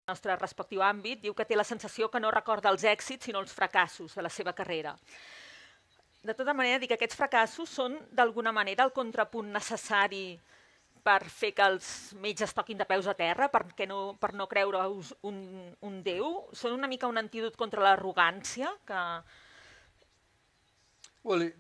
nostre respectiu àmbit, diu que té la sensació que no recorda els èxits sinó els fracassos de la seva carrera. De tota manera, dic que aquests fracassos són d'alguna manera el contrapunt necessari per fer que els metges toquin de peus a terra, per no creure un déu? Són una mica un antídot contra l'arrogància que... Well,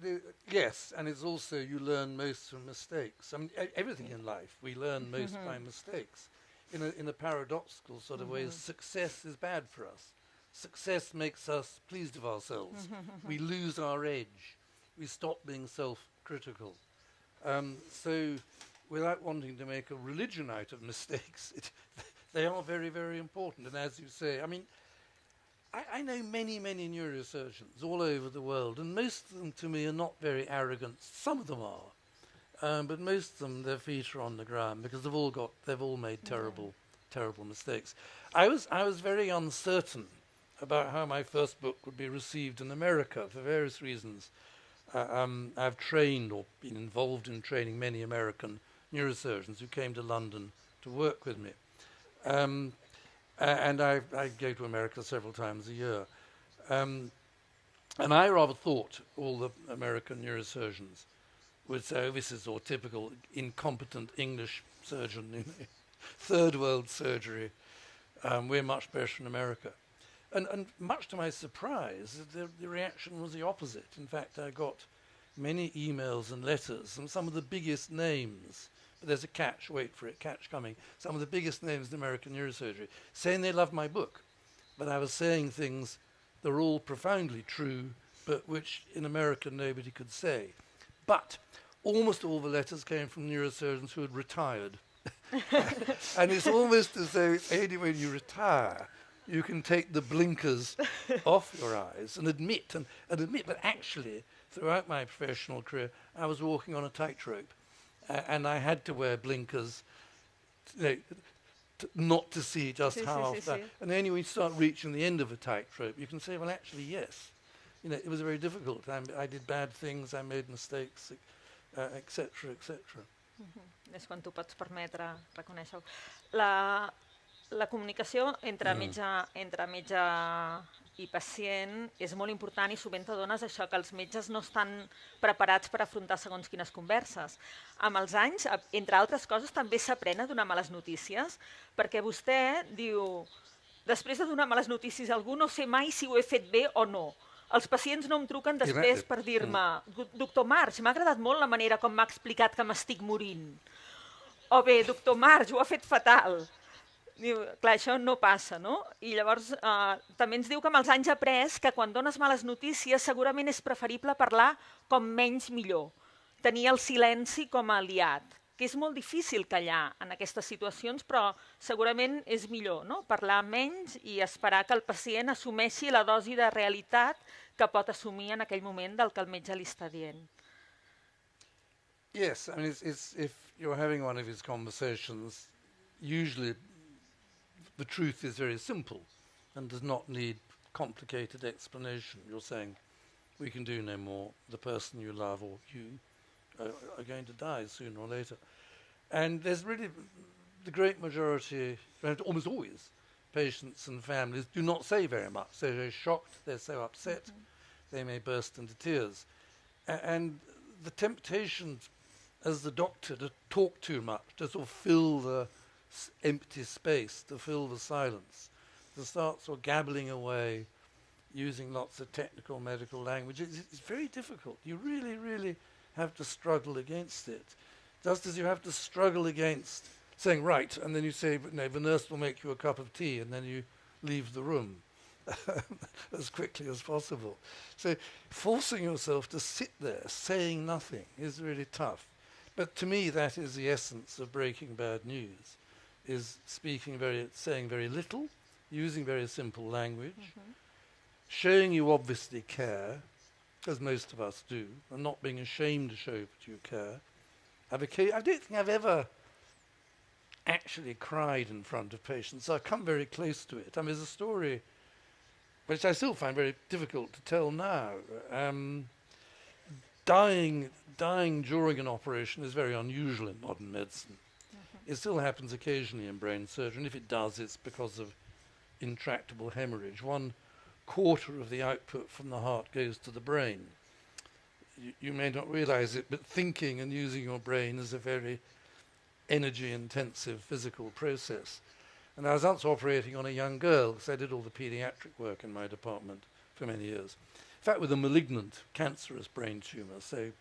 yes, and it's also you learn most from mistakes. I mean, everything in life, we learn most by mistakes. In a paradoxical sort of way, success is bad for us. Success makes us pleased of ourselves. We lose our edge. We stop being self-critical. So, without wanting to make a religion out of mistakes, they are very, very important. And as you say, I mean, I know many, many neurosurgeons all over the world, and most of them to me are not very arrogant. Some of them are, but most of them, their feet are on the ground because they've all made terrible, terrible mistakes. I was very uncertain about how my first book would be received in America for various reasons. I've trained or been involved in training many American neurosurgeons who came to London to work with me. And I go to America several times a year. And I rather thought all the American neurosurgeons would say, oh, this is all typical incompetent English surgeon, third world surgery. We're much better in America. And much to my surprise, the reaction was the opposite. In fact, I got many emails and letters from some of the biggest names. But there's a catch, wait for it, catch coming. Some of the biggest names in American neurosurgery saying they loved my book. But I was saying things that were all profoundly true, but which in America nobody could say. But almost all the letters came from neurosurgeons who had retired. And it's almost as though it's only when you retire you can take the blinkers off your eyes and admit that actually throughout my professional career I was walking on a tightrope. And I had to wear blinkers, not to see just how often. And then when you start reaching the end of a tightrope, you can say, well, actually, yes. It was very difficult. I did bad things, I made mistakes, etc., etc. És quan tu pots permetre reconèixer-ho. La comunicació entre metge i pacient és molt important i sovint t'adones això, que els metges no estan preparats per afrontar segons quines converses. Amb els anys, entre altres coses, també s'aprèn a donar males notícies, perquè vostè diu, després de donar males notícies a algú, no sé mai si ho he fet bé o no. Els pacients no em truquen després per dir-me, doctor March, m'ha agradat molt la manera com m'ha explicat que m'estic morint. O bé, doctor March, ho ha fet fatal. Diu, clar, això no passa, no? I llavors també ens diu que amb els anys ha après que quan dones males notícies segurament és preferible parlar com menys millor, tenir el silenci com a aliat, que és molt difícil callar en aquestes situacions, però segurament és millor, no? Parlar menys i esperar que el pacient assumeixi la dosi de realitat que pot assumir en aquell moment del que el metge li està dient. Yes, I mean, if you're having one of his conversations, usually the truth is very simple and does not need complicated explanation. You're saying, we can do no more. The person you love or you are going to die sooner or later. And there's really the great majority, almost always, patients and families do not say very much. They're very shocked, they're so upset, they may burst into tears. And the temptation as the doctor to talk too much, to sort of fill the empty space, to fill the silence, to start sort of gabbling away, using lots of technical medical language. It's very difficult. You really, really have to struggle against it. Just as you have to struggle against saying, right, and then you say, no, the nurse will make you a cup of tea, and then you leave the room as quickly as possible. So forcing yourself to sit there saying nothing is really tough. But to me, that is the essence of breaking bad news, is saying very little, using very simple language, showing you obviously care, as most of us do, and not being ashamed to show that you care. I don't think I've ever actually cried in front of patients, so I've come very close to it. I mean, there's a story which I still find very difficult to tell now. Dying during an operation is very unusual in modern medicine. It still happens occasionally in brain surgery, and if it does, it's because of intractable hemorrhage, 1/4 of the output from the heart goes to the brain. You may not realize it, but thinking and using your brain is a very energy-intensive physical process. And I was once operating on a young girl, because I did all the pediatric work in my department for many years. In fact, with a malignant, cancerous brain tumour, so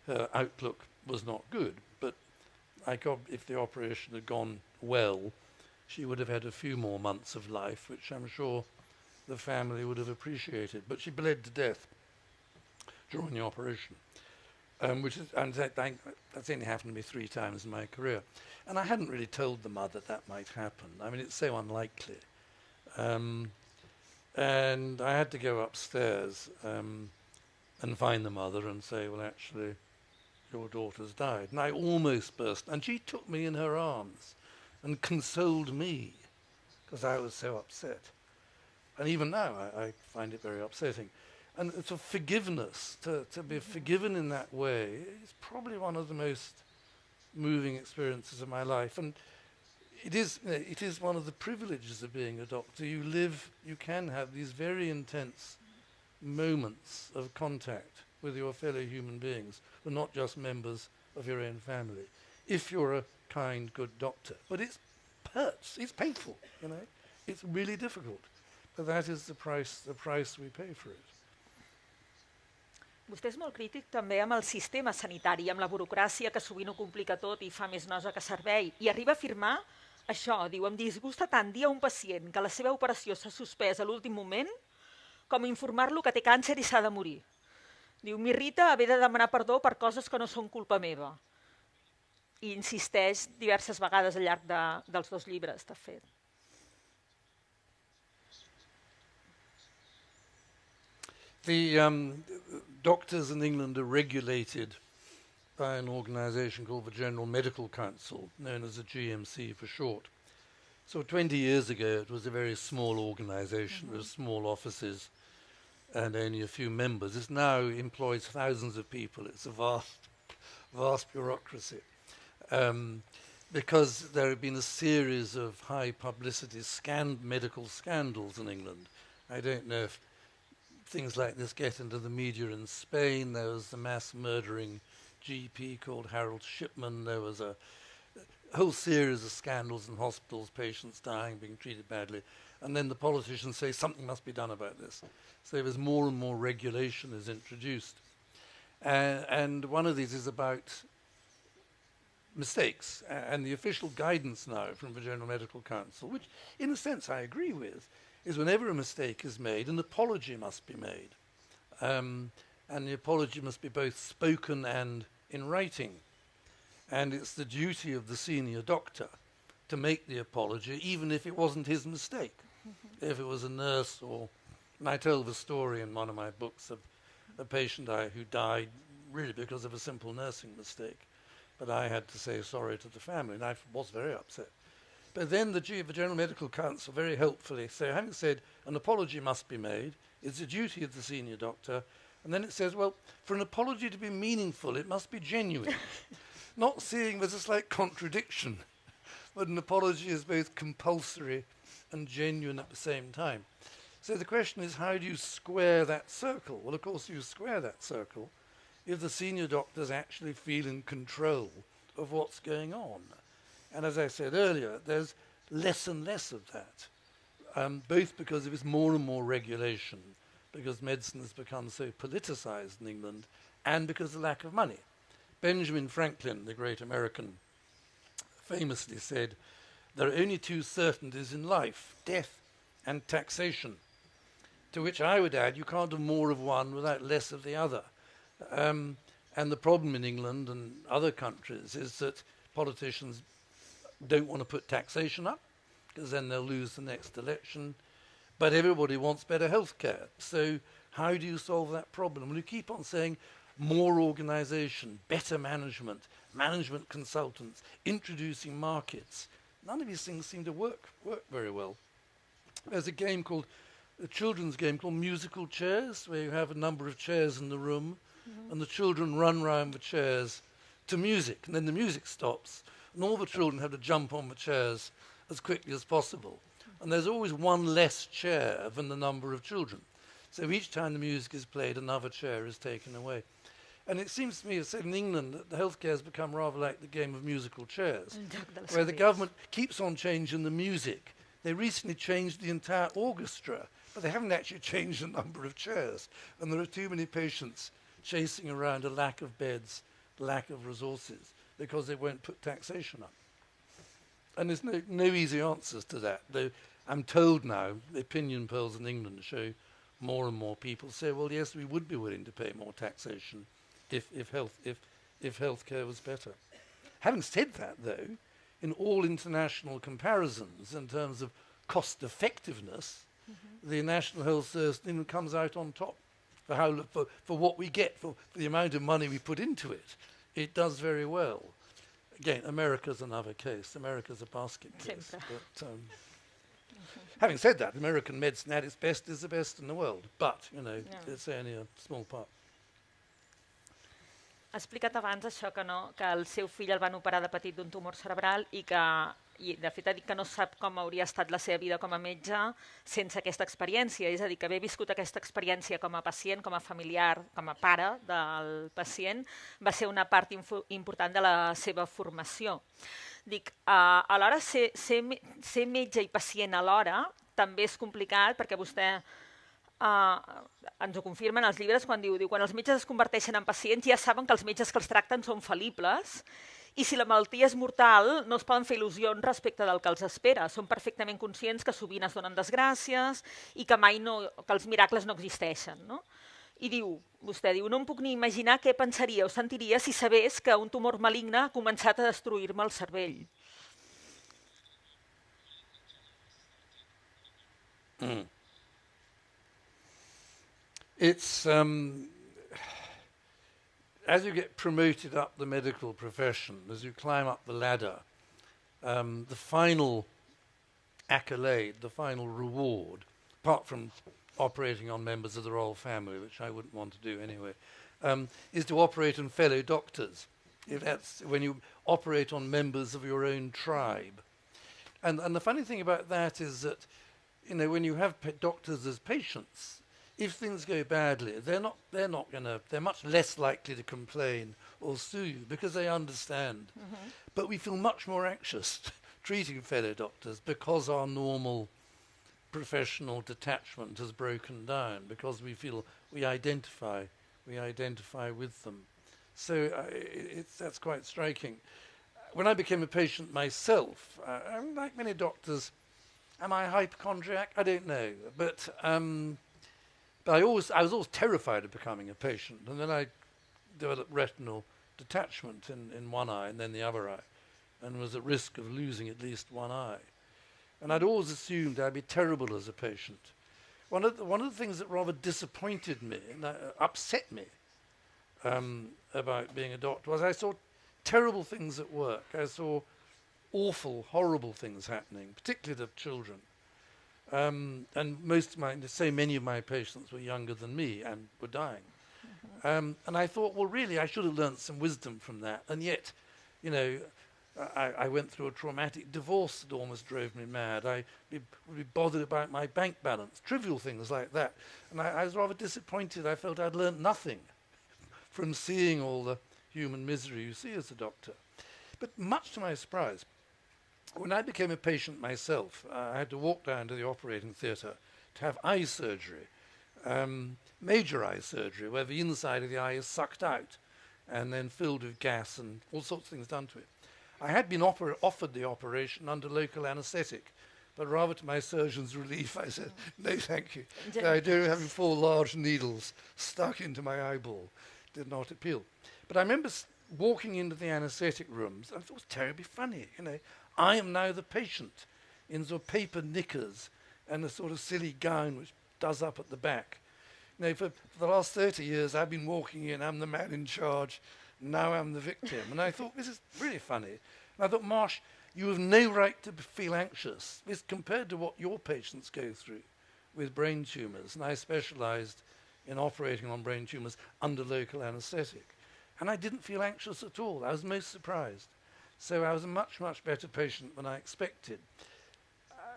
her outlook was not good. But if the operation had gone well, she would have had a few more months of life, which I'm sure the family would have appreciated. But she bled to death during the operation, that's only happened to me 3 times in my career. And I hadn't really told the mother that might happen. I mean, it's so unlikely. And I had to go upstairs and find the mother and say, well, actually, your daughter's died. And I almost burst. And she took me in her arms and consoled me because I was so upset. And even now, I find it very upsetting. And it's a forgiveness, to be forgiven in that way is probably one of the most moving experiences of my life. And it is one of the privileges of being a doctor. You can have these very intense moments of contact with your fellow human beings, who are not just members of your own family, if you're a kind, good doctor. But it hurts, it's painful, It's really difficult. But that is the price we pay for it. Vostè és molt crític també amb el sistema sanitari, amb la burocràcia que sovint ho complica tot i fa més nosa que servei. I arriba a afirmar això, diu, em disgusta tant dir a un pacient que la seva operació s'ha suspès a l'últim moment com informar-lo que té càncer i s'ha de morir. Diu, m'irrita haver de demanar perdó per coses que no són culpa meva. I insisteix diverses vegades al llarg dels 2 llibres, de fet. The doctors in England are regulated by an organisation called the General Medical Council, known as the GMC for short. So 20 years ago, it was a very small organisation with small offices and only a few members. It now employs thousands of people. It's a vast bureaucracy. Because there have been a series of high publicity medical scandals in England. I don't know if things like this get into the media in Spain. There was the mass murdering GP called Harold Shipman. There was a whole series of scandals in hospitals, patients dying, being treated badly. And then the politicians say something must be done about this. So there's more and more regulation is introduced. And one of these is about mistakes. And the official guidance now from the General Medical Council, which in a sense I agree with, is whenever a mistake is made, an apology must be made. And the apology must be both spoken and in writing. And it's the duty of the senior doctor to make the apology, even if it wasn't his mistake. If it was a nurse and I tell the story in one of my books of a patient who died really because of a simple nursing mistake. But I had to say sorry to the family, and I was very upset. But then the General Medical Council very helpfully say, having said an apology must be made, it's the duty of the senior doctor, and then it says, well, for an apology to be meaningful, it must be genuine. Not seeing there's a slight contradiction, but an apology is both compulsory and genuine at the same time. So the question is, how do you square that circle? Well, of course, you square that circle if the senior doctors actually feel in control of what's going on. And as I said earlier, there's less and less of that, both because of its more and more regulation, because medicine has become so politicized in England, and because of the lack of money. Benjamin Franklin, the great American, famously said, there are only 2 certainties in life, death and taxation. To which I would add, you can't have more of one without less of the other. And the problem in England and other countries is that politicians don't want to put taxation up, because then they'll lose the next election. But everybody wants better health care. So how do you solve that problem? Well, you keep on saying more organisation, better management, management consultants, introducing markets. None of these things seem to work very well. There's a children's game called musical chairs, where you have a number of chairs in the room, and the children run round the chairs to music, and then the music stops, and all the children have to jump on the chairs as quickly as possible. and there's always one less chair than the number of children. So each time the music is played, another chair is taken away. And it seems to me, as said in England, that the healthcare has become rather like the game of musical chairs, where the government keeps on changing the music. They recently changed the entire orchestra, but they haven't actually changed the number of chairs. And there are too many patients chasing around a lack of beds, lack of resources, because they won't put taxation up. And there's no easy answers to that. Though I'm told now, the opinion polls in England show more and more people say, well, yes, we would be willing to pay more taxation if healthcare was better. Having said that, though, in all international comparisons in terms of cost effectiveness, the National Health Service comes out on top for what we get, for the amount of money we put into it. It does very well. Again, America's another case. America's a basket case. But, having said that, American medicine at its best is the best in the world. But, it's only a small part. Ha explicat abans això que el seu fill el van operar de petit d'un tumor cerebral i de fet ha dit que no sap com hauria estat la seva vida com a metge sense aquesta experiència. És a dir, que haver viscut aquesta experiència com a pacient, com a familiar, com a pare del pacient, va ser una part important de la seva formació. Dic, alhora ser metge i pacient alhora també és complicat perquè vostè ens ho confirmen els llibres quan diu quan els metges es converteixen en pacients ja saben que els metges que els tracten són fal·libles i si la malaltia és mortal no es poden fer il·lusions respecte del que els espera. Són perfectament conscients que sovint es donen desgràcies i que que els miracles no existeixen, no? I vostè diu, no em puc ni imaginar què pensaria o sentiria si sabés que un tumor maligne ha començat a destruir-me el cervell. It's, as you get promoted up the medical profession, as you climb up the ladder, the final accolade, the final reward, apart from operating on members of the royal family, which I wouldn't want to do anyway, is to operate on fellow doctors. If that's when you operate on members of your own tribe. And the funny thing about that is that, when you have doctors as patients, if things go badly, they're much less likely to complain or sue you because they understand. But we feel much more anxious treating fellow doctors because our normal professional detachment has broken down, because we feel we identify with them. So that's quite striking. When I became a patient myself, like many doctors, am I a hypochondriac? I don't know, but I was always terrified of becoming a patient, and then I developed retinal detachment in one eye and then the other eye, and was at risk of losing at least one eye. And I'd always assumed I'd be terrible as a patient. One of the things that rather disappointed me and upset me about being a doctor was I saw terrible things at work. I saw awful, horrible things happening, particularly to children. And so many of my patients were younger than me and were dying. And I thought, well, really, I should have learned some wisdom from that. And yet, I went through a traumatic divorce that almost drove me mad. I would be bothered about my bank balance, trivial things like that. And I was rather disappointed. I felt I'd learned nothing from seeing all the human misery you see as a doctor. But much to my surprise, when I became a patient myself, I had to walk down to the operating theatre to have eye surgery, major eye surgery, where the inside of the eye is sucked out and then filled with gas and all sorts of things done to it. I had been offered the operation under local anaesthetic, but rather to my surgeon's relief, I said, no, thank you. The idea of having 4 large needles stuck into my eyeball did not appeal. But I remember walking into the anaesthetic rooms, and I thought it was terribly funny, I am now the patient in sort of paper knickers and a sort of silly gown which does up at the back. For the last 30 years I've been walking in, I'm the man in charge, now I'm the victim. And I thought, this is really funny. And I thought, Marsh, you have no right to feel anxious. It's compared to what your patients go through with brain tumours. And I specialised in operating on brain tumours under local anaesthetic. And I didn't feel anxious at all. I was most surprised. So I was a much, much better patient than I expected.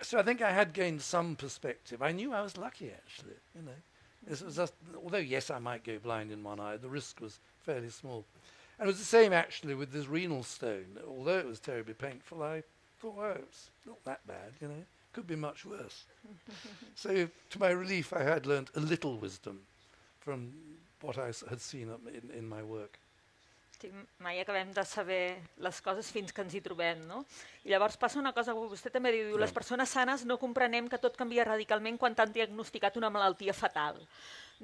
So I think I had gained some perspective. I knew I was lucky, actually. This was just, although yes, I might go blind in one eye, the risk was fairly small. And it was the same actually with this renal stone. Although it was terribly painful, I thought, oh, it's not that bad, Could be much worse. So to my relief, I had learnt a little wisdom from what I had seen in my work. Sí, mai acabem de saber les coses fins que ens hi trobem, no? I llavors passa una cosa que vostè també diu, les persones sanes no comprenem que tot canvia radicalment quan t'han diagnosticat una malaltia fatal.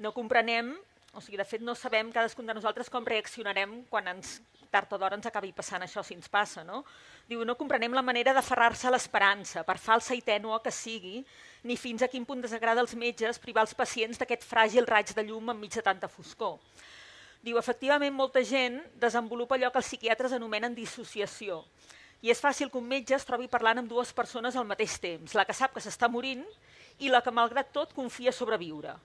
No comprenem, o sigui, de fet no sabem cadascun de nosaltres com reaccionarem quan tard o d'hora ens acabi passant això si ens passa, no? Diu, no comprenem la manera d'aferrar-se a l'esperança, per falsa i tènua que sigui, ni fins a quin punt desagrada als metges privar els pacients d'aquest fràgil raig de llum enmig de tanta foscor. Diu, efectivament, molta gent desenvolupa allò que els psiquiatres anomenen dissociació. I és fàcil que un metge es trobi parlant amb dues persones al mateix temps, la que sap que s'està morint i la que, malgrat tot, confia sobreviure.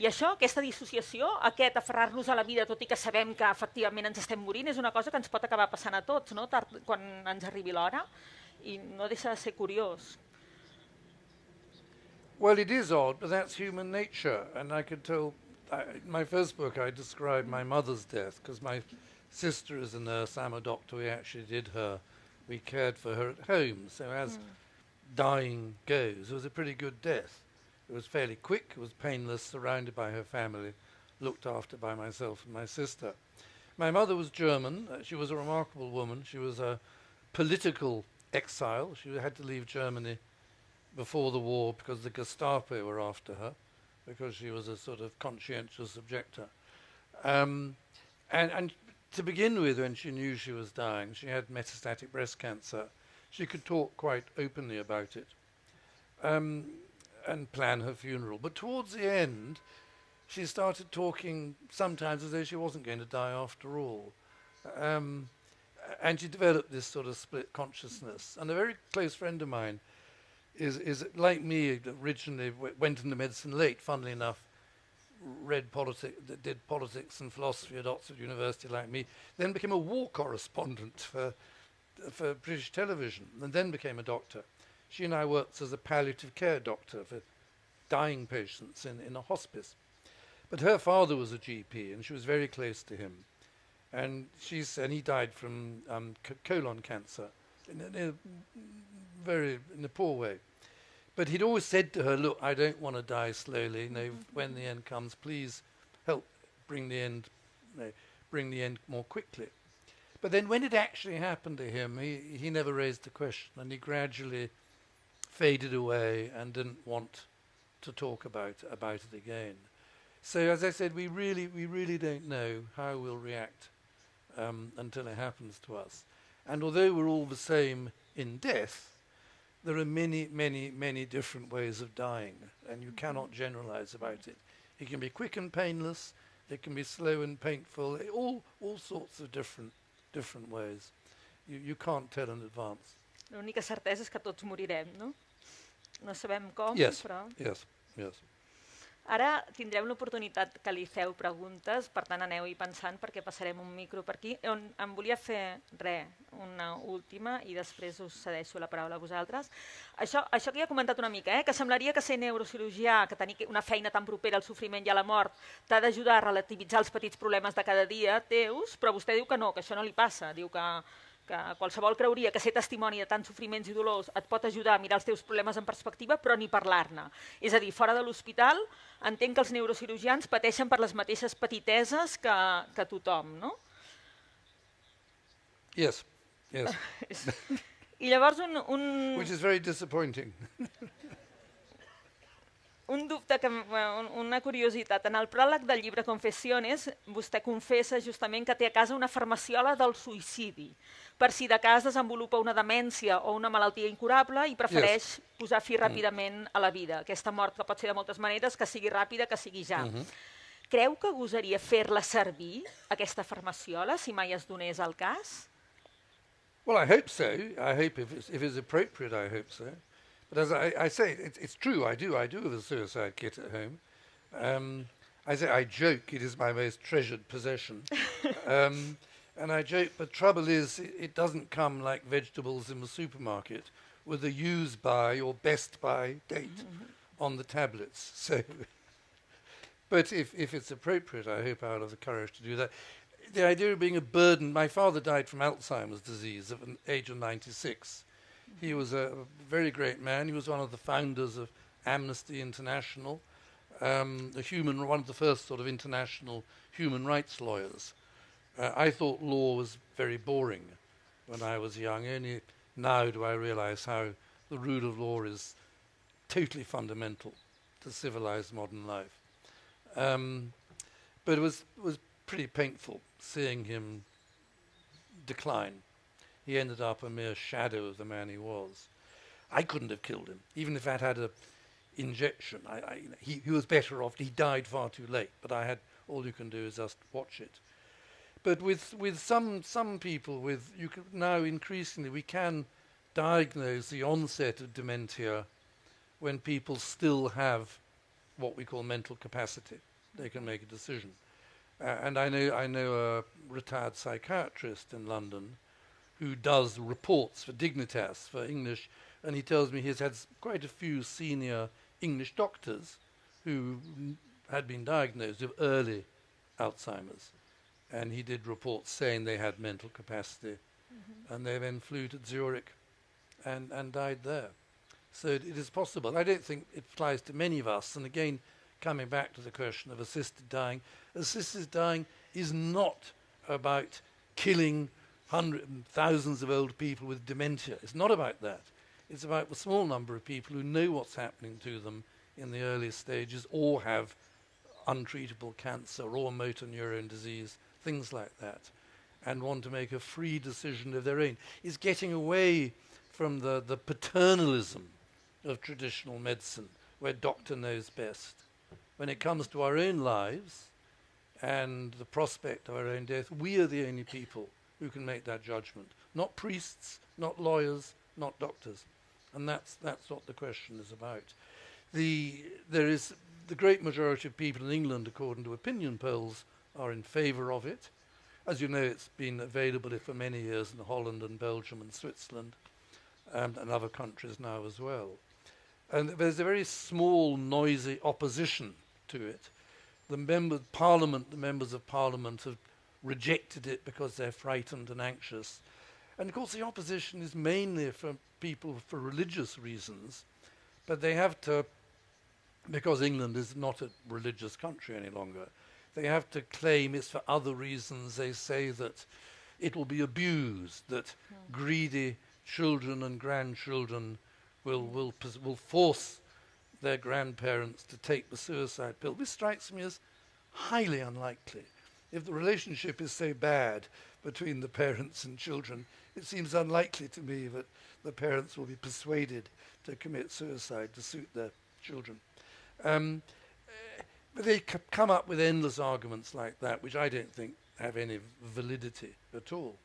I això, aquesta dissociació, aquest aferrar-nos a la vida, tot i que sabem que efectivament ens estem morint, és una cosa que ens pot acabar passant a tots, no? Tard, quan ens arribi l'hora, i no deixa de ser curiós. Well, it is odd, but that's human nature, and I could tell... in my first book, I described my mother's death, because my sister is a nurse, I'm a doctor, we cared for her at home, so as dying goes, it was a pretty good death. It was fairly quick, it was painless, surrounded by her family, looked after by myself and my sister. My mother was German, she was a remarkable woman, she was a political exile, she had to leave Germany before the war because the Gestapo were after her, because she was a sort of conscientious objector. And to begin with, when she knew she was dying, she had metastatic breast cancer. She could talk quite openly about it and plan her funeral. But towards the end, she started talking sometimes as though she wasn't going to die after all. And she developed this sort of split consciousness. And a very close friend of mine is like me, originally went into medicine late, funnily enough, did politics and philosophy at Oxford University like me, then became a war correspondent for British television, and then became a doctor. She and I worked as a palliative care doctor for dying patients in a hospice. But her father was a GP, and she was very close to him. And he died from colon cancer in a poor way. But he'd always said to her, look, I don't want to die slowly. When the end comes, please help bring the end more quickly. But then when it actually happened to him, he never raised the question, and he gradually faded away and didn't want to talk about it again. So as I said, we really don't know how we'll react until it happens to us. And although we're all the same in death, there are many, many, many different ways of dying, and you cannot generalize about it. It can be quick and painless, it can be slow and painful, all sorts of different ways. You can't tell in advance. L'única certesa és que tots morirem, no? No sabem com, però... Yes. Ara tindrem l'oportunitat que li feu preguntes, per tant aneu-hi pensant perquè passarem un micro per aquí. Em volia fer una última i després us cedeixo la paraula a vosaltres. Això que ja he comentat una mica, que semblaria que ser neurocirurgià, que tenir una feina tan propera al sofriment i a la mort, t'ha d'ajudar a relativitzar els petits problemes de cada dia teus, però vostè diu que no, que això no li passa. Diu que qualsevol creuria que ser testimoni de tants sofriments i dolors et pot ajudar a mirar els teus problemes en perspectiva, però ni parlar-ne. És a dir, fora de l'hospital, entenc que els neurocirurgians pateixen per les mateixes petiteses que tothom, no? Yes. I llavors Which is very disappointing. Un dubte, una curiositat. En el pròleg del llibre Confessiones, vostè confessa justament que té a casa una farmaciola del suïcidi, per si de cas desenvolupa una demència o una malaltia incurable i prefereix posar fi ràpidament a la vida. Aquesta mort que pot ser de moltes maneres, que sigui ràpida, que sigui ja. Creu que gosaria fer-la servir, aquesta farmaciola, si mai es donés el cas? Well, I hope so. I hope if it's appropriate, I hope so. But as I say, it's true, I do have a suicide kit at home. I joke it is my most treasured possession. And I joke, but trouble is it doesn't come like vegetables in the supermarket with a use by or best by date on the tablets. So, but if it's appropriate, I hope I'll have the courage to do that. The idea of being a burden, my father died from Alzheimer's disease at an age of 96. He was a very great man. He was one of the founders of Amnesty International, one of the first sort of international human rights lawyers. I thought law was very boring when I was young. Only now do I realize how the rule of law is totally fundamental to civilized modern life. But it was pretty painful seeing him decline. He ended up a mere shadow of the man he was. I couldn't have killed him, even if I'd had an injection. He was better off. He died far too late, but all you can do is just watch it. But with some people, now increasingly we can diagnose the onset of dementia when people still have what we call mental capacity. They can make a decision. And I know a retired psychiatrist in London who does reports for Dignitas, for English, and he tells me he's had quite a few senior English doctors who had been diagnosed with early Alzheimer's. And he did reports saying they had mental capacity. And they then flew to Zurich and died there. So it is possible. I don't think it applies to many of us. And again, coming back to the question of assisted dying is not about killing hundreds and thousands of old people with dementia. It's not about that. It's about the small number of people who know what's happening to them in the early stages or have untreatable cancer or motor neurone disease, things like that, and want to make a free decision of their own. It's getting away from the paternalism of traditional medicine, where doctor knows best. When it comes to our own lives and the prospect of our own death, we are the only people who can make that judgment. Not priests, not lawyers, not doctors. And that's what the question is about. There is the great majority of people in England, according to opinion polls, are in favour of it. As you know, it's been available for many years in Holland and Belgium and Switzerland and other countries now as well. And there's a very small, noisy opposition to it. The members of Parliament have rejected it because they're frightened and anxious. And of course the opposition is mainly from people for religious reasons, but they have to, because England is not a religious country any longer, they have to claim it's for other reasons. They say that it will be abused, that greedy children and grandchildren will force their grandparents to take the suicide pill. This strikes me as highly unlikely. If the relationship is so bad between the parents and children, it seems unlikely to me that the parents will be persuaded to commit suicide to suit their children. But they come up with endless arguments like that, which I don't think have any validity at all.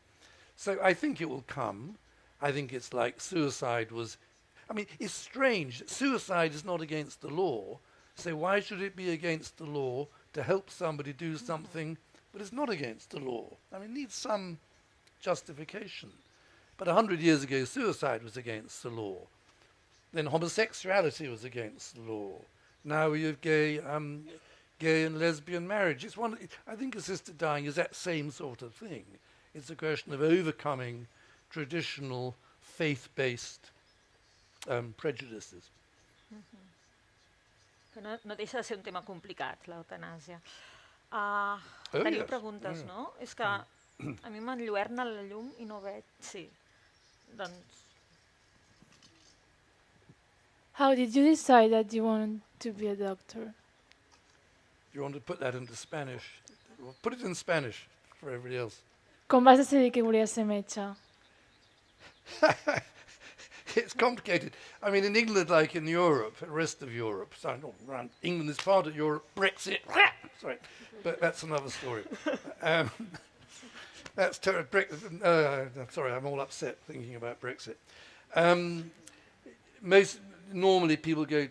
So I think it will come. I think it's like suicide was... I mean, it's strange. Suicide is not against the law, so why should it be against the law to help somebody do something but it's not against the law? I mean, it needs some justification. But 100 years ago, suicide was against the law. Then homosexuality was against the law. Now we have gay and lesbian marriage. I think assisted dying is that same sort of thing. It's a question of overcoming traditional faith-based prejudices. Que no deixa de ser un tema complicat, l'eutanàsia. Oh, Teniu yes. preguntes, no? És que a mi m'enlluerna la llum i no veig. Sí, doncs... How did you decide that you wanted to be a doctor? You want to put that into Spanish? Well, put it in Spanish for everybody else. Com vas decidir que volies ser metge? It's complicated. I mean, in England, like in Europe, the rest of Europe, England is part of Europe, Brexit, sorry, but that's another story. That's sorry, I'm all upset thinking about Brexit. Normally people go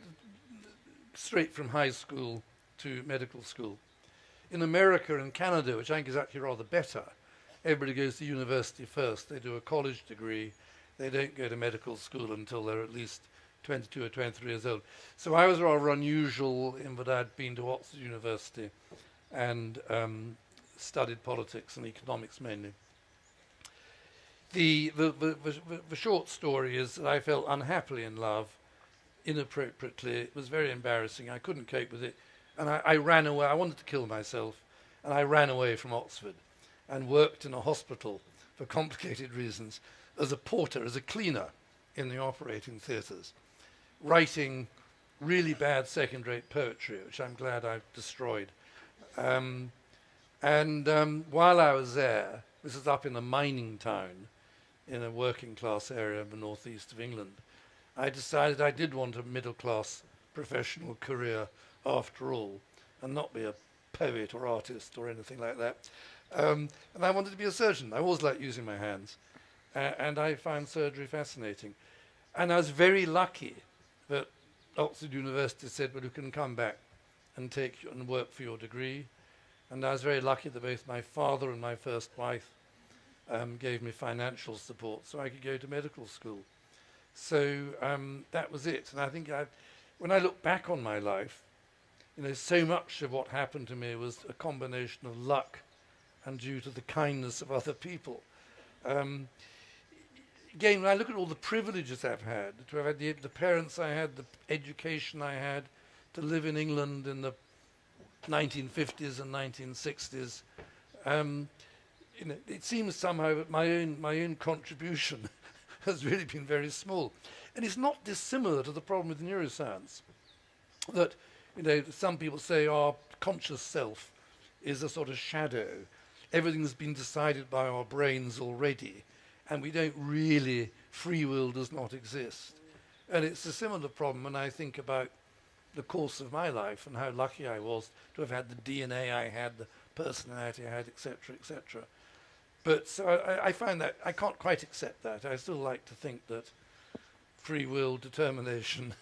straight from high school to medical school. In America and Canada, which I think is actually rather better, everybody goes to university first. They do a college degree, they don't go to medical school until they're at least 22 or 23 years old. So I was rather unusual in that I'd been to Oxford University and studied politics and economics mainly. The short story is that I fell unhappily in love, inappropriately. It was very embarrassing. I couldn't cope with it. And I ran away. I wanted to kill myself. And I ran away from Oxford and worked in a hospital for complicated reasons as a porter, as a cleaner in the operating theatres, writing really bad second-rate poetry, which I'm glad I've destroyed. While I was there, this is up in a mining town in a working-class area of the northeast of England, I decided I did want a middle-class professional career after all, and not be a poet or artist or anything like that. And I wanted to be a surgeon. I always liked using my hands. And I found surgery fascinating. And I was very lucky that Oxford University said, well, you can come back and and work for your degree. And I was very lucky that both my father and my first wife gave me financial support so I could go to medical school. So that was it. And I think when I look back on my life, so much of what happened to me was a combination of luck and due to the kindness of other people. Again, when I look at all the privileges I've had, to have had the parents I had, the education I had, to live in England in the 1950s and 1960s, it seems somehow that my own contribution has really been very small. And it's not dissimilar to the problem with neuroscience, that some people say our conscious self is a sort of shadow. Everything's been decided by our brains already, and we don't really, free will does not exist. And it's a similar problem when I think about the course of my life and how lucky I was to have had the DNA I had, the personality I had, etc., etc. But so I find that I can't quite accept that. I still like to think that free will determination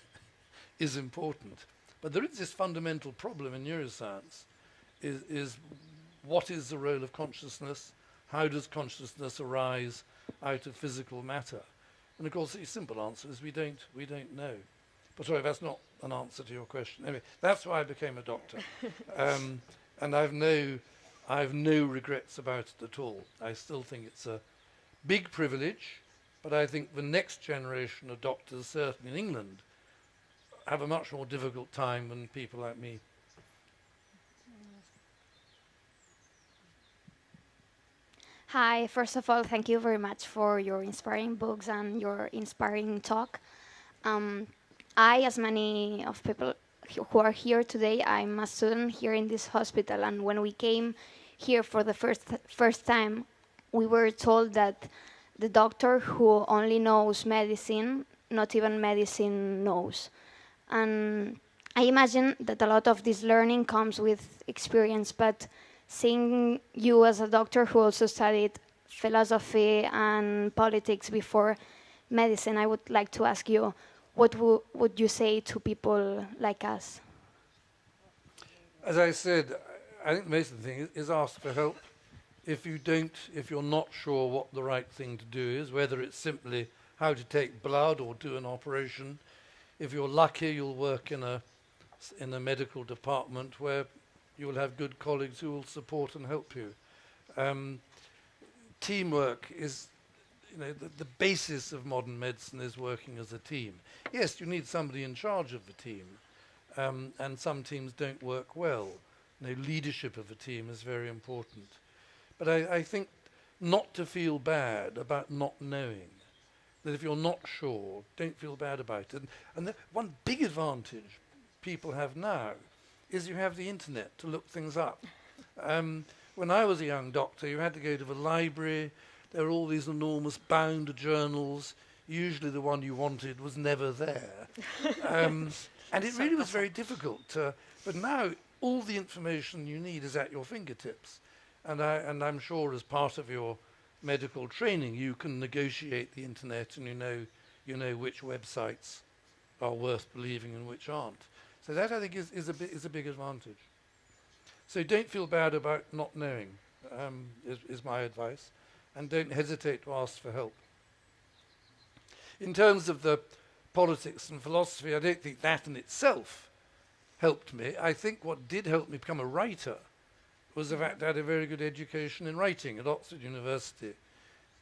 is important. But there is this fundamental problem in neuroscience, is what is the role of consciousness? How does consciousness arise out of physical matter? And of course, the simple answer is we don't know. But sorry, that's not an answer to your question. Anyway, that's why I became a doctor. And I've no regrets about it at all. I still think it's a big privilege, but I think the next generation of doctors, certainly in England, have a much more difficult time than people like me. Hi, first of all, thank you very much for your inspiring books and your inspiring talk. I, as many of people who are here today, I'm a student here in this hospital, and when we came here for the first time, we were told that the doctor who only knows medicine, not even medicine knows. And I imagine that a lot of this learning comes with experience, but seeing you as a doctor who also studied philosophy and politics before medicine, I would like to ask you, what would you say to people like us? As I said, I think most of the thing is ask for help. If you're not sure what the right thing to do is, whether it's simply how to take blood or do an operation, if you're lucky, you'll work in a medical department where you will have good colleagues who will support and help you. Teamwork is, the basis of modern medicine is working as a team. Yes, you need somebody in charge of the team, and some teams don't work well. Leadership of a team is very important. But I think not to feel bad about not knowing, that if you're not sure, don't feel bad about it. And one big advantage people have now is you have the internet to look things up. When I was a young doctor, you had to go to the library. There were all these enormous bound journals. Usually the one you wanted was never there. And it really was very difficult. But now all the information you need is at your fingertips. And I'm sure as part of your medical training, you can negotiate the internet, and you know which websites are worth believing and which aren't. So that, I think, is a big advantage. So don't feel bad about not knowing, is my advice, and don't hesitate to ask for help. In terms of the politics and philosophy, I don't think that in itself helped me. I think what did help me become a writer was the fact I had a very good education in writing at Oxford University.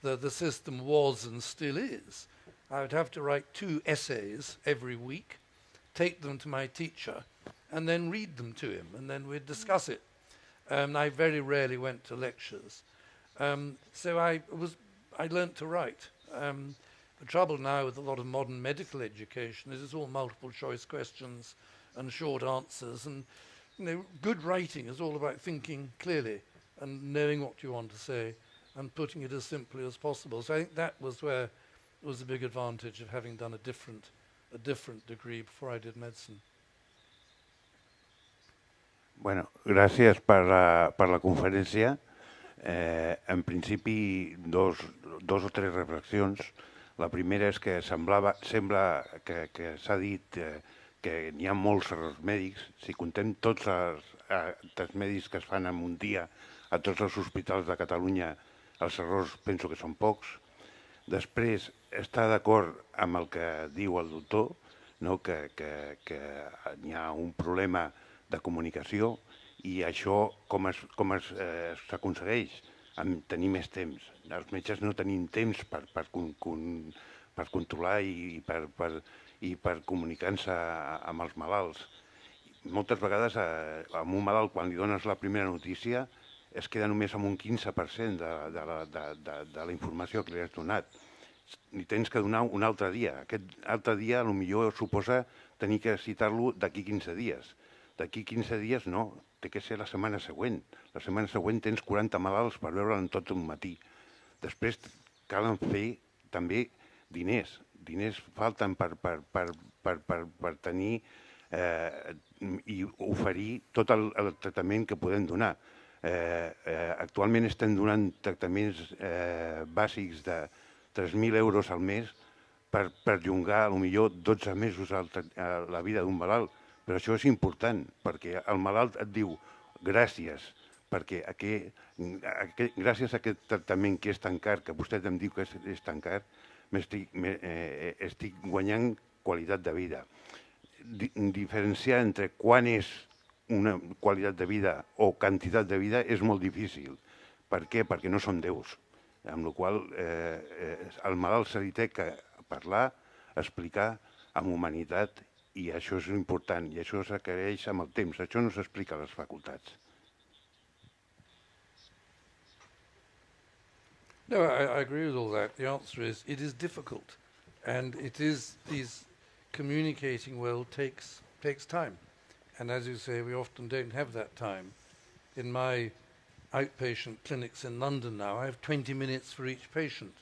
The system was and still is. I would have to write 2 essays every week, take them to my teacher, and then read them to him, and then we'd discuss it. I very rarely went to lectures. So I learnt to write. The trouble now with a lot of modern medical education is it's all multiple choice questions and short answers, and good writing is all about thinking clearly and knowing what you want to say and putting it as simply as possible. So I think that was where it was a big advantage of having done a different degree before I did medicine. Bueno, gràcies per la conferència. En principi, dos o tres reflexions. La primera és que sembla que s'ha dit que n'hi ha molts errors mèdics. Si contem tots els actes mèdics que es fan en un dia a tots els hospitals de Catalunya, els errors penso que són pocs. Després, està d'acord amb el que diu el doctor, no? que hi ha un problema de comunicació i això com s'aconsegueix? Amb tenir més temps. Els metges no tenim temps per controlar i per comunicar-se amb els malalts. Moltes vegades a un malalt, quan li dones la primera notícia, es queda només amb un 15% de la informació que li has donat. Li tens que donar un altre dia. Aquest altre dia potser suposa tenir que citar-lo d'aquí 15 dies. D'aquí 15 dies no, té que ser la setmana següent. La setmana següent tens 40 malalts per veure'l en tot un matí. Després calen fer també diners. Diners falten per tenir i oferir tot el tractament que podem donar. Actualment estem donant tractaments bàsics de 3.000 euros al mes per perllongar potser 12 mesos a la vida d'un malalt. Però això és important, perquè el malalt et diu gràcies, perquè gràcies a aquest tractament que és tan car, que vostè em diu que és tan car, estic guanyant qualitat de vida. Diferenciar entre quan és una qualitat de vida o quantitat de vida és molt difícil. Per què? Perquè no són déus. Amb la qual cosa el malalt se li té que parlar, explicar amb humanitat, i això és important, i això s'aclareix amb el temps. Això no s'explica a les facultats. No, I agree with all that. The answer is, it is difficult. And these communicating well takes time. And as you say, we often don't have that time. In my outpatient clinics in London now, I have 20 minutes for each patient.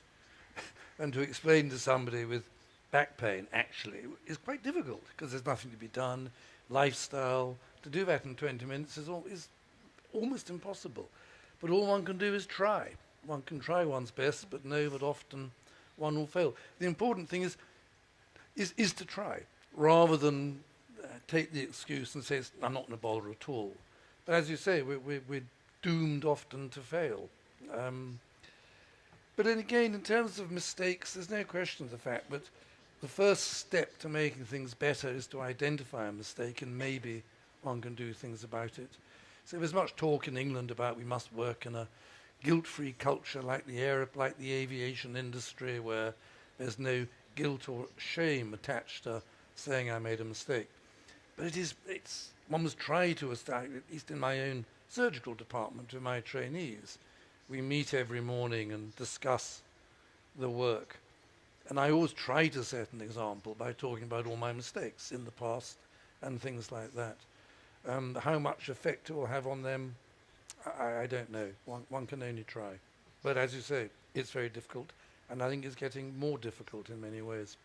And to explain to somebody with back pain actually is quite difficult because there's nothing to be done. Lifestyle, to do that in 20 minutes is almost impossible. But all one can do is try. One can try one's best, but know that often one will fail. The important thing is to try, rather than take the excuse and say, I'm not going to bother at all. But as you say, we're doomed often to fail. But then again, in terms of mistakes, there's no question of the fact that the first step to making things better is to identify a mistake, and maybe one can do things about it. So there's much talk in England about we must work in a guilt-free culture like the aviation industry, where there's no guilt or shame attached to saying I made a mistake. But one must try to establish, at least in my own surgical department with my trainees, we meet every morning and discuss the work. And I always try to set an example by talking about all my mistakes in the past and things like that. How much effect it will have on them, I don't know. One can only try. But as you say, it's very difficult, and I think it's getting more difficult in many ways.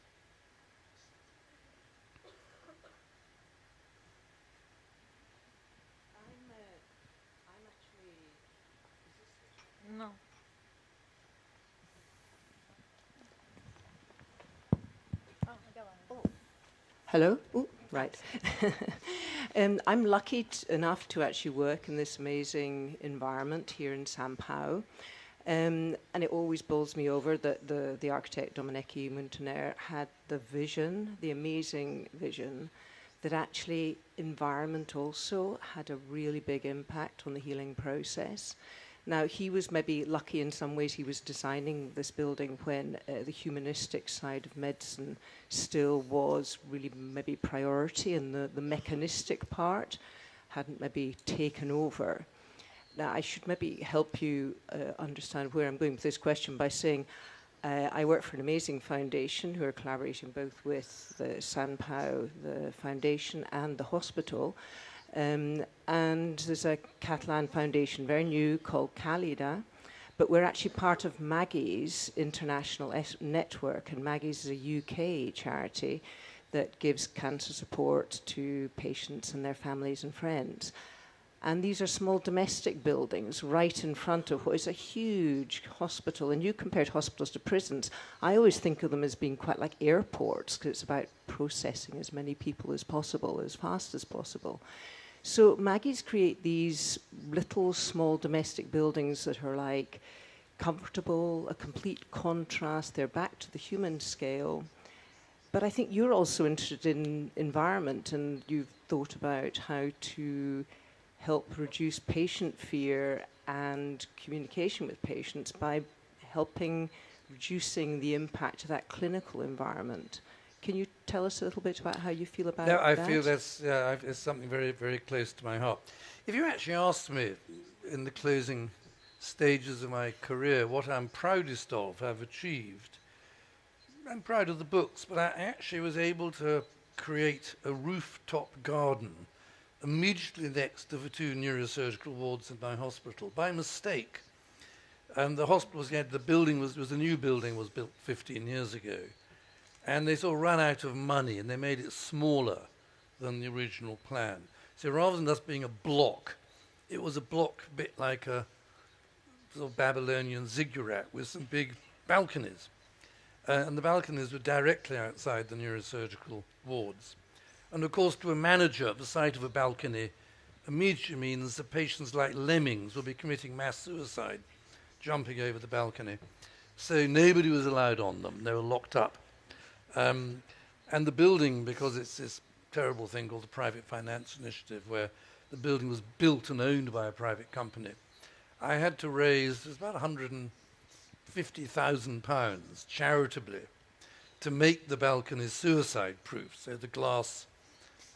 I'm actually... No. Hello? Ooh, right. I'm lucky enough to actually work in this amazing environment here in Sao Paulo. And it always bowls me over that the architect Dominique Muntaner had the vision, the amazing vision, that actually environment also had a really big impact on the healing process. Now, he was maybe lucky in some ways. He was designing this building when the humanistic side of medicine still was really maybe priority, and the mechanistic part hadn't maybe taken over. Now, I should maybe help you understand where I'm going with this question by saying I work for an amazing foundation who are collaborating both with the San Pau, the foundation, and the hospital. And there's a Catalan foundation, very new, called Calida, but we're actually part of Maggie's international network, and Maggie's is a UK charity that gives cancer support to patients and their families and friends. And these are small domestic buildings right in front of what is a huge hospital. And you compared hospitals to prisons. I always think of them as being quite like airports, because it's about processing as many people as possible, as fast as possible. So Maggie's create these little small domestic buildings that are like comfortable, a complete contrast. They're back to the human scale. But I think you're also interested in environment, and you've thought about how to help reduce patient fear and communication with patients by helping reducing the impact of that clinical environment. Can you tell us a little bit about how you feel about that? I feel that's it's something very, very close to my heart. If you actually asked me in the closing stages of my career what I'm proudest of, I've achieved, I'm proud of the books, but I actually was able to create a rooftop garden immediately next to the 2 neurosurgical wards in my hospital by mistake. And the hospital was a new building, was built 15 years ago. And they sort of ran out of money, and they made it smaller than the original plan. So rather than just being a block, it was a block a bit like a sort of Babylonian ziggurat with some big balconies. And the balconies were directly outside the neurosurgical wards. And of course, to a manager, the sight of a balcony immediately means that patients like lemmings will be committing mass suicide, jumping over the balcony. So nobody was allowed on them. They were locked up. And the building, because it's this terrible thing called the Private Finance Initiative, where the building was built and owned by a private company, I had to raise, it was about £150,000 charitably to make the balconies suicide-proof, so the glass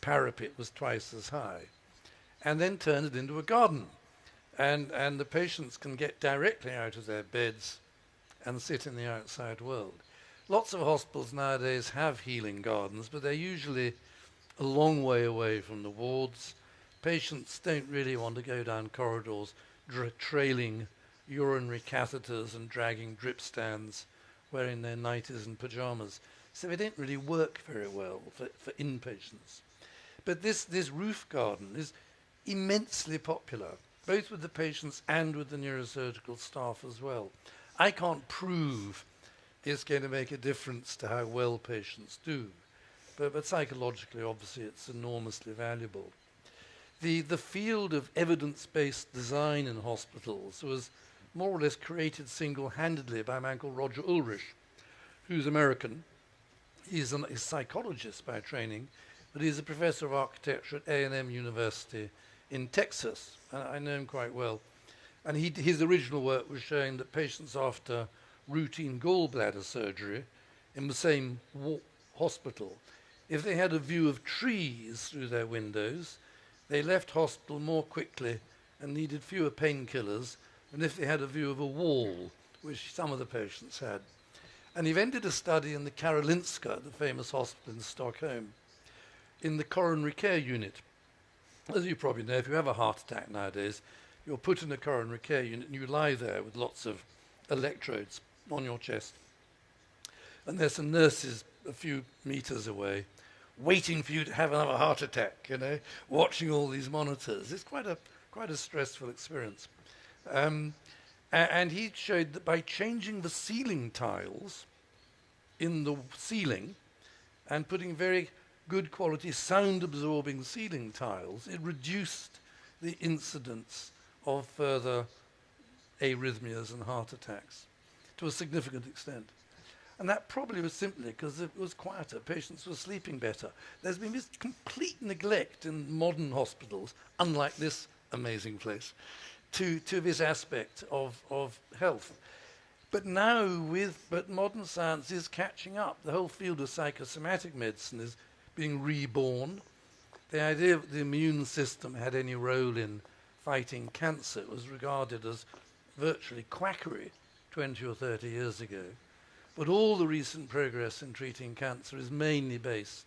parapet was twice as high, and then turn it into a garden. And the patients can get directly out of their beds and sit in the outside world. Lots of hospitals nowadays have healing gardens, but they're usually a long way away from the wards. Patients don't really want to go down corridors trailing urinary catheters and dragging drip stands, wearing their nighties and pajamas. So they don't really work very well for inpatients. But this roof garden is immensely popular, both with the patients and with the neurosurgical staff as well. I can't prove it's going to make a difference to how well patients do, but psychologically, obviously, it's enormously valuable. The field of evidence-based design in hospitals was more or less created single-handedly by a man called Roger Ulrich, who's American. He's a psychologist by training, but he's a professor of architecture at A&M University in Texas. And I know him quite well. And his original work was showing that patients after routine gallbladder surgery in the same hospital, if they had a view of trees through their windows, they left hospital more quickly and needed fewer painkillers than if they had a view of a wall, which some of the patients had. And he invented a study in the Karolinska, the famous hospital in Stockholm, in the coronary care unit. As you probably know, if you have a heart attack nowadays, you're put in a coronary care unit and you lie there with lots of electrodes on your chest. And there's some nurses a few meters away waiting for you to have another heart attack, watching all these monitors. It's quite a stressful experience. And he showed that by changing the ceiling tiles in the ceiling and putting very good quality sound-absorbing ceiling tiles, it reduced the incidence of further arrhythmias and heart attacks to a significant extent. And that probably was simply because it was quieter, patients were sleeping better. There's been this complete neglect in modern hospitals, unlike this amazing place, to this aspect of health. But now, modern science is catching up. The whole field of psychosomatic medicine is being reborn. The idea that the immune system had any role in fighting cancer was regarded as virtually quackery 20 or 30 years ago. But all the recent progress in treating cancer is mainly based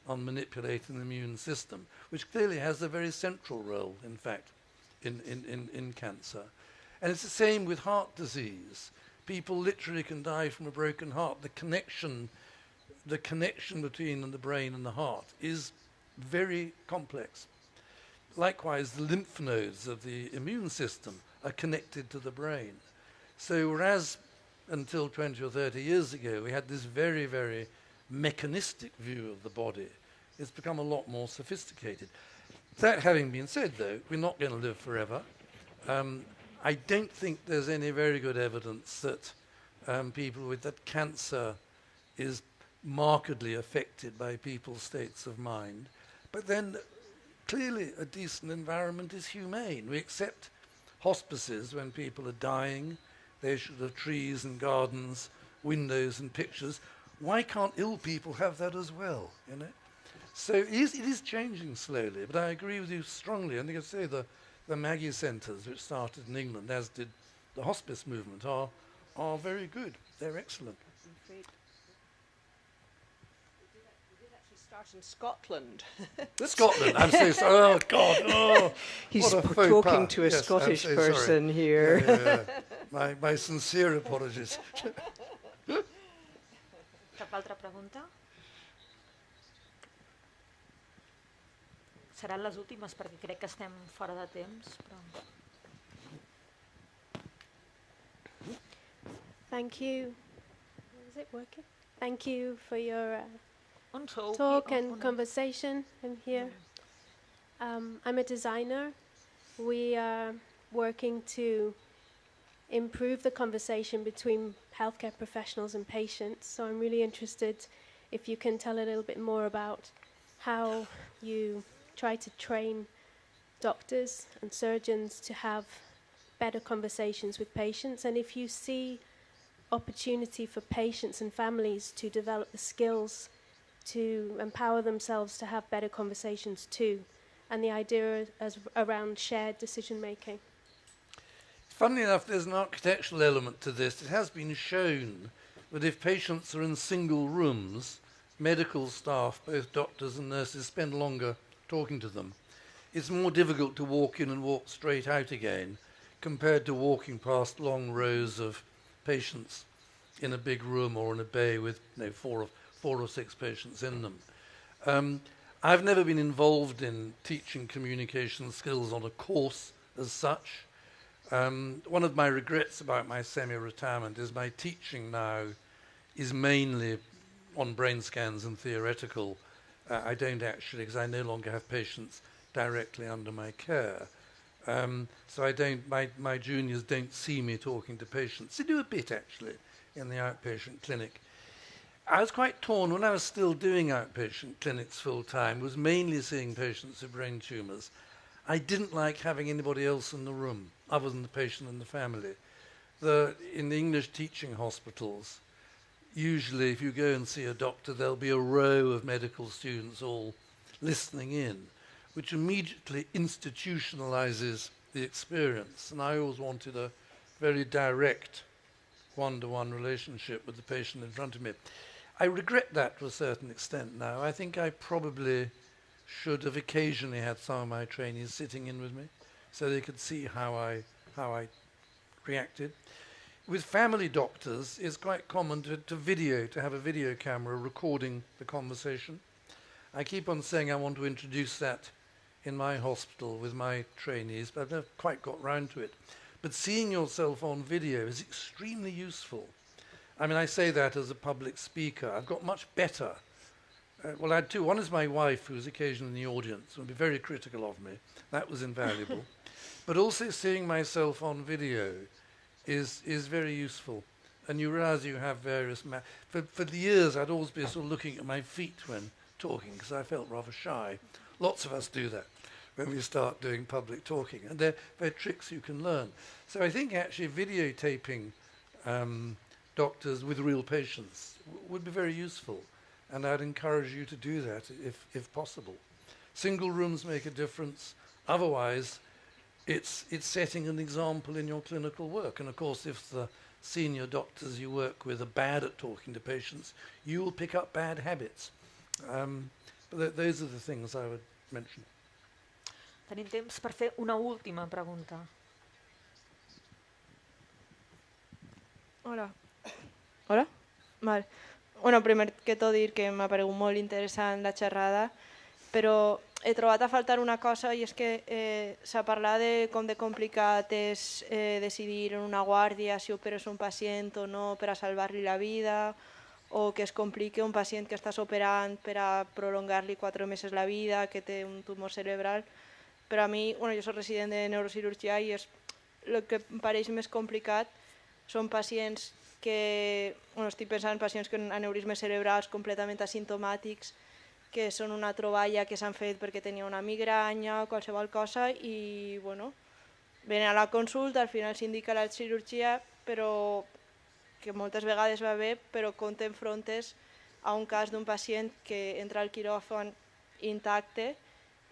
on manipulating the immune system, which clearly has a very central role, in fact, in cancer. And it's the same with heart disease. People literally can die from a broken heart. The connection between the brain and the heart is very complex. Likewise, the lymph nodes of the immune system are connected to the brain. So whereas until 20 or 30 years ago we had this very, very mechanistic view of the body, it's become a lot more sophisticated. That having been said, though, we're not going to live forever. I don't think there's any very good evidence that that cancer is markedly affected by people's states of mind. But then clearly a decent environment is humane. We accept hospices when people are dying. They should have trees and gardens, windows and pictures. Why can't ill people have that as well, you know? So it is changing slowly, but I agree with you strongly. I think I'd say the Maggie centres, which started in England, as did the hospice movement, are very good. They're excellent. We did actually start in Scotland. Scotland, I'm so sorry. Oh, God. Oh, He's what a faux talking pas. to a Yes, Scottish I'm so sorry. person here. Yeah. My sincere apologies. Cap altra pregunta? Seran les últimes perquè crec que estem fora de temps. Però... Thank you. Is it working? Thank you for your On talk and conversation. I'm here. I'm a designer. We are working to improve the conversation between healthcare professionals and patients. So I'm really interested if you can tell a little bit more about how you try to train doctors and surgeons to have better conversations with patients, and if you see opportunity for patients and families to develop the skills to empower themselves to have better conversations too, and the idea as around shared decision making. Funnily enough, there's an architectural element to this. It has been shown that if patients are in single rooms, medical staff, both doctors and nurses, spend longer talking to them. It's more difficult to walk in and walk straight out again compared to walking past long rows of patients in a big room or in a bay with four or six patients in them. I've never been involved in teaching communication skills on a course as such. One of my regrets about my semi-retirement is my teaching now is mainly on brain scans and theoretical. I don't actually, because I no longer have patients directly under my care. So I don't. My juniors don't see me talking to patients. They do a bit actually in the outpatient clinic. I was quite torn when I was still doing outpatient clinics full time. Was mainly seeing patients with brain tumours. I didn't like having anybody else in the room other than the patient and the family. In the English teaching hospitals, usually if you go and see a doctor, there'll be a row of medical students all listening in, which immediately institutionalizes the experience. And I always wanted a very direct one-to-one relationship with the patient in front of me. I regret that to a certain extent now. I think I probably should have occasionally had some of my trainees sitting in with me so they could see how I reacted. With family doctors, it's quite common to have a video camera recording the conversation. I keep on saying I want to introduce that in my hospital with my trainees, but I've never quite got round to it. But seeing yourself on video is extremely useful. I mean, I say that as a public speaker. I've got much better. Well, I had two. One is my wife, who's occasionally in the audience, and would be very critical of me. That was invaluable. But also seeing myself on video is very useful. And you realise you have various... For the years, I'd always be sort of looking at my feet when talking, because I felt rather shy. Lots of us do that when we start doing public talking, and they're tricks you can learn. So I think actually videotaping doctors with real patients would be very useful, and I'd encourage you to do that if possible. Single rooms make a difference. Otherwise, it's setting an example in your clinical work. And of course, if the senior doctors you work with are bad at talking to patients, you will pick up bad habits. But those are the things I would mention. Tenim temps per fer una última pregunta. Hola. Hola? Vale. Bueno, primer que tot dir que m'ha paregut molt interessant la xerrada, però he trobat a faltar una cosa, i és que s'ha parlat de com de complicat és decidir en una guàrdia si operes un pacient o no per a salvar-li la vida, o que es compliqui un pacient que estàs operant per a prolongar-li 4 mesos la vida, que té un tumor cerebral. Però a mi, jo soc resident de neurocirurgia i el que em pareix més complicat són pacients que, estic pensant en pacients amb aneurismes cerebrals completament asimptomàtics, que són una troballa que s'han fet perquè tenia una migranya o qualsevol cosa i, venen a la consulta, al final s'indica la cirurgia, però que moltes vegades va bé, però compten frontes a un cas d'un pacient que entra al quiròfan intacte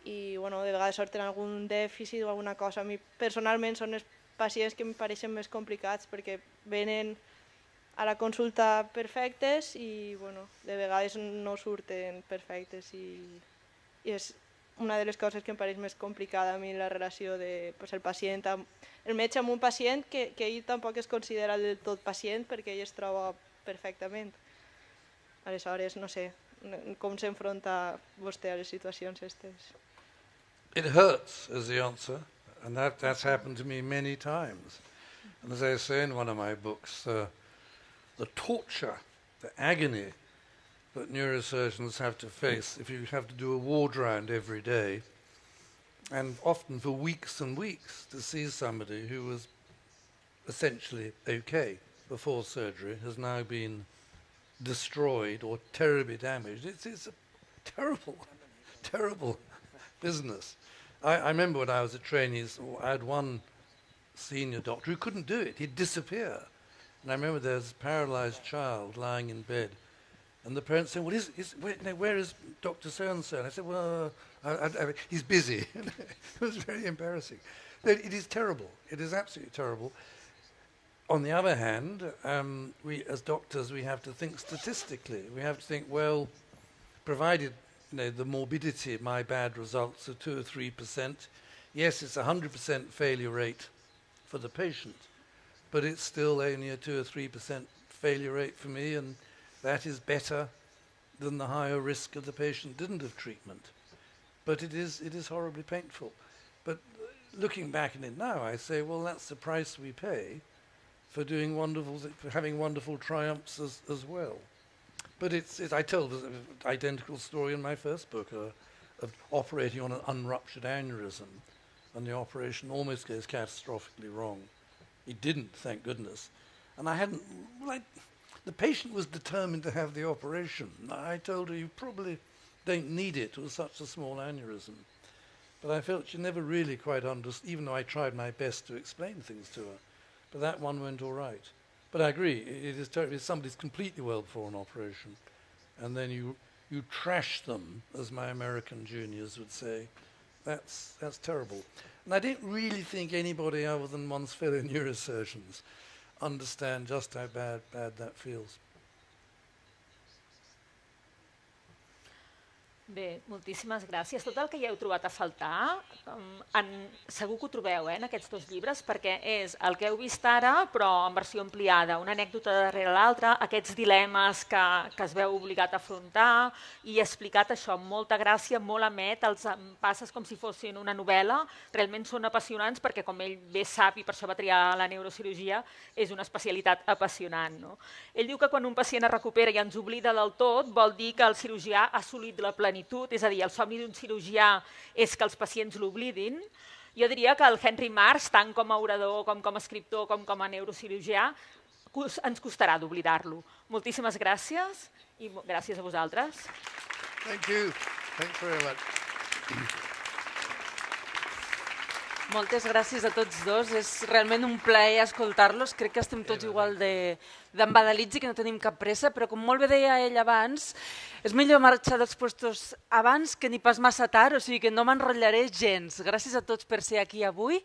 i de vegades sorten algun dèficit o alguna cosa. A mi personalment són els pacients que em pareixen més complicats perquè venen a la consulta perfectes i de vegades no surten perfectes i és una de les coses que em pareix més complicada a mi la relació del pacient, el metge amb un pacient que ell tampoc es considera del tot pacient perquè ell es troba perfectament. Aleshores, no sé, com s'enfronta vostè a les situacions aquestes? It hurts is the answer, and that's happened to me many times. And as I say in one of my books, the torture, the agony that neurosurgeons have to face if you have to do a ward round every day, and often for weeks and weeks, to see somebody who was essentially okay before surgery has now been destroyed or terribly damaged. It's a terrible, terrible business. I remember when I was at trainees, I had one senior doctor who couldn't do it. He'd disappear. And I remember there was a paralysed child lying in bed, and the parents said, where is Dr. So-and-so? And I said, well, he's busy. It was very embarrassing. It is terrible. It is absolutely terrible. On the other hand, we as doctors, we have to think statistically. We have to think, well, provided the morbidity of my bad results are 2 or 3%, yes, it's a 100% failure rate for the patient, but it's still only a 2 or 3% failure rate for me, and that is better than the higher risk of the patient didn't have treatment. But it is horribly painful. But looking back at it now, I say, well, that's the price we pay for doing for having wonderful triumphs as well. But I told an identical story in my first book of operating on an unruptured aneurysm, and the operation almost goes catastrophically wrong. It didn't, thank goodness. And the patient was determined to have the operation. I told her, you probably don't need it. It was such a small aneurysm. But I felt she never really quite understood, even though I tried my best to explain things to her. But that one went all right. But I agree, it is terrible. If somebody's completely well before an operation, and then you trash them, as my American juniors would say, that's terrible. And I don't really think anybody other than one's fellow neurosurgeons understand just how bad that feels. Bé, moltíssimes gràcies. Tot el que hi heu trobat a faltar, segur que ho trobeu en aquests 2 llibres, perquè és el que heu vist ara, però en versió ampliada, una anècdota darrere l'altra, aquests dilemes que es veu obligat a afrontar, i explicat això amb molta gràcia, molt amet, els passes com si fossin una novel·la, realment són apassionants perquè, com ell bé sap, i per això va triar la neurocirurgia, és una especialitat apassionant. Ell diu que quan un pacient es recupera i ens oblida del tot, vol dir que el cirurgià ha assolit la plenitud, és a dir, el somni d'un cirurgià és que els pacients l'oblidin, Jo diria que el Henry Marsh, tant com a orador, com a escriptor, com a neurocirurgià, ens costarà d'oblidar-lo. Moltíssimes gràcies i gràcies a vosaltres. Thank you. Thanks very much. Moltes gràcies a tots dos. És realment un plaer escoltar-los. Crec que estem tots igual d'embadalits i que no tenim cap pressa, però com molt bé deia ell abans, és millor marxar dels puestos abans que ni pas massa tard, o sigui que no m'enrotllaré gens. Gràcies a tots per ser aquí avui,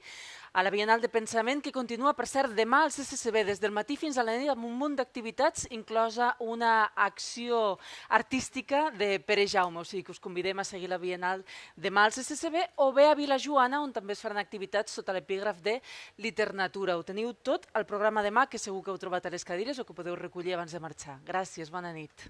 a la Bienal de Pensament, que continua, per cert, demà al CCCB, des del matí fins a la nit, amb un munt d'activitats, inclosa una acció artística de Pere Jaume, o sigui que us convidem a seguir la Bienal demà al CCCB, o bé a Vilajoana, on també es faran activitats sota l'epígraf de Liternatura. Ho teniu tot al programa demà, que segur que heu trobat a les cadires o que podeu recollir abans de marxar. Gràcies, bona nit.